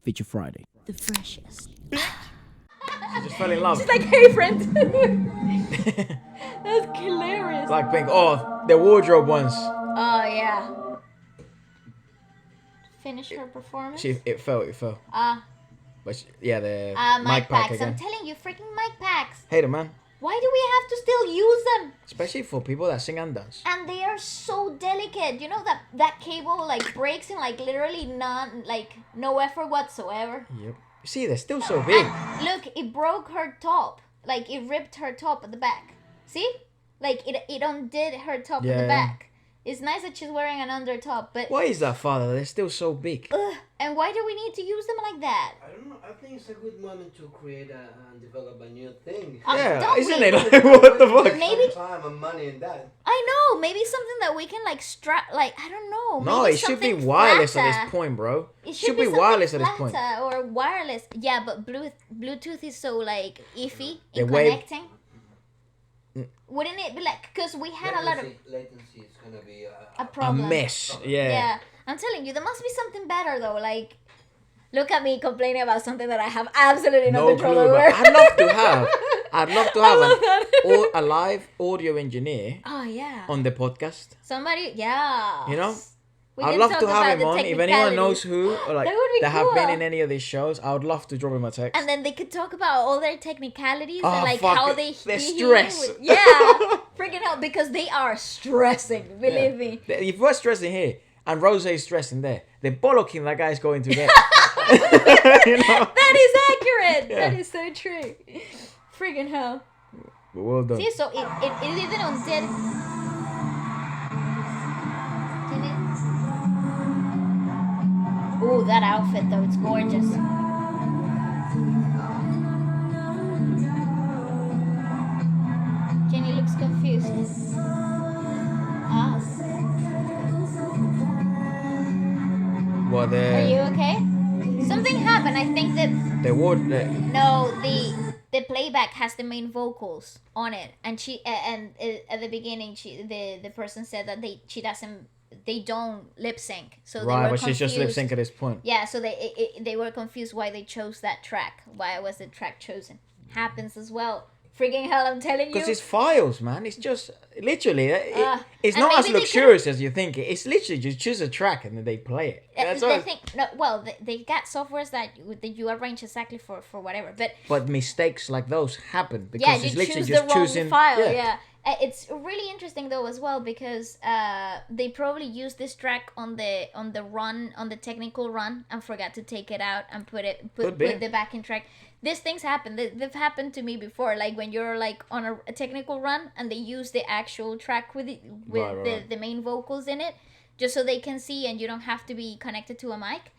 Feature Friday. The freshest. She just fell in love. She's like, hey, friend. That's hilarious. BLACKPINK. Oh, the wardrobe ones. Oh, yeah. Finish her performance? It fell. But yeah, the mic pack packs. again. I'm telling you, freaking mic packs. Hate them, man. Why do we have to still use them? Especially for people that sing and dance. And they are so delicate. You know that cable like breaks in like literally no effort whatsoever. Yep. You see, they're still so big. And look, it broke her top. Like it ripped her top at the back. See? Like it undid her top at the back. It's nice that she's wearing an under top, but why is that, Father? They're still so big. And why do we need to use them like that? I don't know. I think it's a good moment to create and develop a new thing. Yeah, isn't it? Like, what the fuck? Maybe time and money in that. I know. Maybe something that we can like strap. Like I don't know. No, maybe it should be something wireless flatter. at this point, bro. It should be something wireless at this point. flatter or wireless. Yeah, but Bluetooth is so like iffy in The wave- connecting. Wouldn't it be like, because we had a lot of latency is gonna be a A problem. mess. Yeah. Yeah, I'm telling you, there must be something better though. Like, look at me complaining about something that I have absolutely no control clue, over. but I'd love to have love that. a live audio engineer Oh yeah. on the podcast. Somebody, yeah. You know? We I'd can love talk to have about him the on. If anyone knows technicalities. who, or like That would be have been cool. in any of these shows, I would love to drop him a text. And then they could talk about all their technicalities Oh, and like fuck how it. they Their heal stress. yeah, freaking hell, because they are stressing. Believe me. If we're stressing here and Rose is stressing there, the bollocking that guy's going to get. You know? That is accurate. Yeah. That is so true. Freaking hell. But well done. See, so it even on dead. Ooh, that outfit though, it's gorgeous. Jenny looks confused. Ah. Well, Are you okay? Something happened. I think that the word. no, the playback has the main vocals on it, and at the beginning, the person said that they don't lip sync, so they Right, were but she's just lip confused. sync at this point. Yeah, so they were confused why they chose that track. Why was the track chosen? Happens as well. Freaking hell, I'm telling you. Because it's files, man. It's just literally. It's and not as maybe they luxurious as you think. It's literally just choose a track and then they play it. That's all. They got softwares that you arrange exactly for whatever, But mistakes like those happen because yeah, it's you literally choose just the wrong choosing. file. Yeah. It's really interesting though as well because they probably used this track on the technical run and forgot to take it out and put the backing track. These things happen. They've happened to me before. Like when you're like on a technical run and they use the actual track with the main vocals in it, just so they can see and you don't have to be connected to a mic.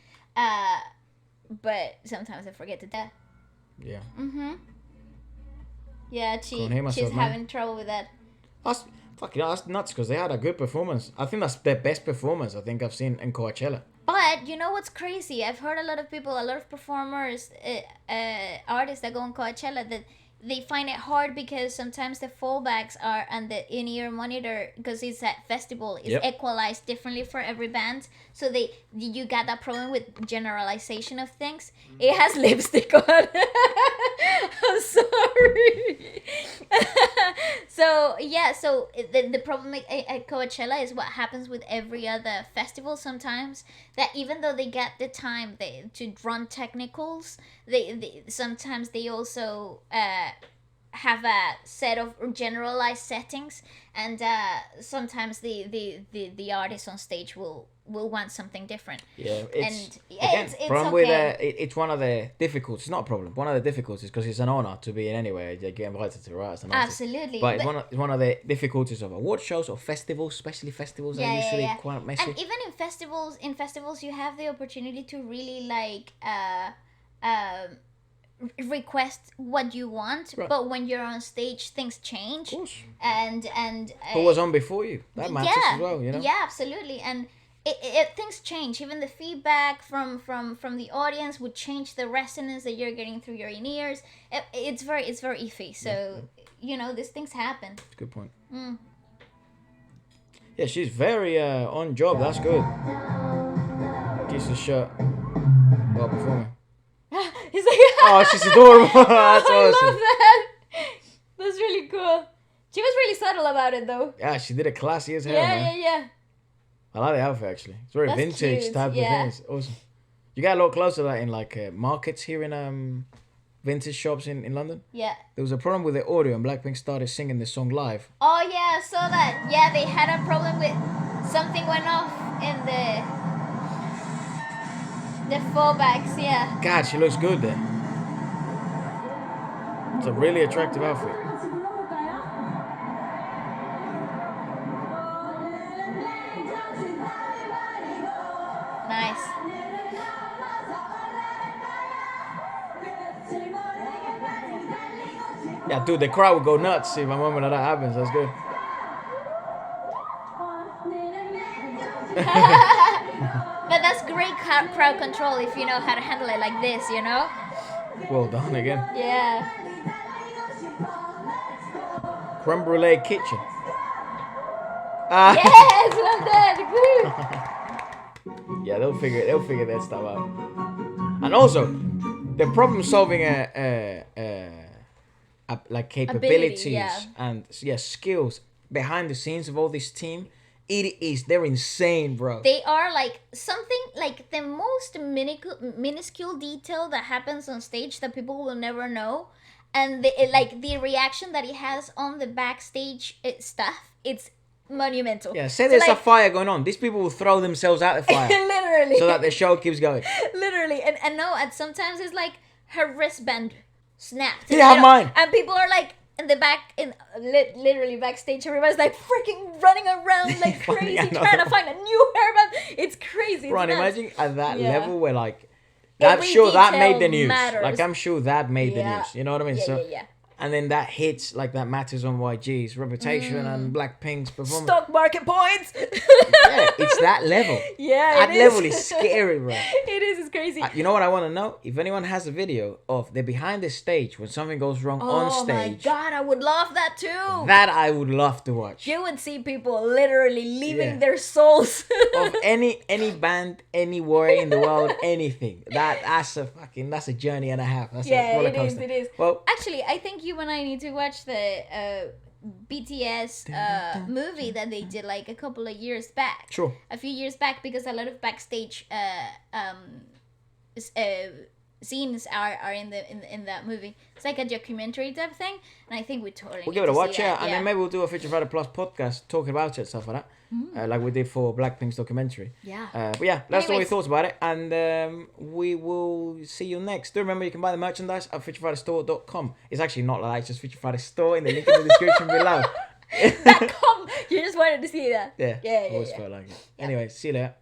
But sometimes I forget to do that. Yeah. Yeah, she's having trouble with that. That's that's nuts because they had a good performance. I think that's the best performance I think I've seen in Coachella. But you know what's crazy? I've heard a lot of performers, artists that go on Coachella that they find it hard because sometimes the fallbacks are and the in-ear monitor, because it's a festival, is equalized differently for every band. So you got that problem with generalization of things. It has lipstick on. I'm sorry. So the problem at Coachella is what happens with every other festival sometimes, that even though they get the time to run technicals, they sometimes they also have a set of generalized settings, and sometimes the artist on stage will want something different. Yeah, it's problem okay. with it's one of the difficulties. Not a problem. One of the difficulties because it's an honor to be in anywhere. You get invited to write. Absolutely, but it's one of the difficulties of award shows or festivals, especially festivals are usually quite messy. And even in festivals, you have the opportunity to really like request what you want, right. But when you're on stage, things change. Of course. And who was on before you? That matters as well, you know. Yeah, absolutely, and. Things change. Even the feedback from the audience would change the resonance that you're getting through your in-ears. It's very iffy. So you know, these things happen. That's a good point. Yeah, she's very on job. That's good. Piece of shit. Well performing. Oh, she's adorable. That's I awesome. love that. That's really cool. She was really subtle about it though. Yeah, she did it classy as hell, Yeah, man. yeah. I like the outfit actually. It's very That's vintage cute, type yeah. of thing. It's awesome. You get a lot closer to that in like markets here in vintage shops in London. Yeah. There was a problem with the audio and Blackpink started singing the song live. Oh yeah, I saw that. Yeah, they had a problem with something went off in the fallbacks. Yeah. God, she looks good there. It's a really attractive outfit. Nice. Yeah, dude, the crowd would go nuts if a moment like that happens. That's good. But that's great crowd control if you know how to handle it like this, you know? Well done again. Yeah. Creme brulee kitchen. Yes, love that. Woo. Yeah, they'll figure that stuff out. And also, the problem solving like capabilities yeah. and skills behind the scenes of all this team, they're insane, bro. They are like something like the most minuscule detail that happens on stage that people will never know, and the reaction that he has on the backstage stuff, it's monumental. Yeah, say there's like, a fire going on. These people will throw themselves out the fire. Literally. So that the show keeps going. Literally. And no, and sometimes it's like her wristband snapped. Yeah, mine. And people are like in the back, literally backstage, everybody's like freaking running around like crazy, trying to find a new hairband. It's crazy. Ron, imagine at that level where like, I'm Every sure that made the detail news. matters. Like, I'm sure that made the news. You know what I mean? Yeah, So, and then that hits, like, that matters on YG's reputation and Blackpink's performance. Stock market points. Yeah, it's that level. Yeah, that level is scary, bro. It is. It's crazy. You know what I want to know? If anyone has a video of the behind the stage when something goes wrong on stage. Oh my God, I would love that too. That I would love to watch. You would see people literally leaving their souls. Of any band, anywhere in the world, anything. That's a journey and a half. That's a roller coaster. It is. Well, actually, I think you and I need to watch the BTS movie that they did like a couple of years back. Sure. A few years back, because a lot of backstage scenes are in that movie. It's like a documentary type thing, and I think we totally we'll give it a watch, and then maybe we'll do a Feature Friday Plus podcast talking about it, stuff like that. Like we did for Blackpink's documentary. Yeah. But yeah, that's all we thought about it, and we will see you next. Do remember you can buy the merchandise at featurefridaystore.com. It's actually not like that, it's just Feature Friday Store in the link in the description below. .com. You just wanted to see that. Yeah. Yeah. Always felt like it. Anyway, see you later.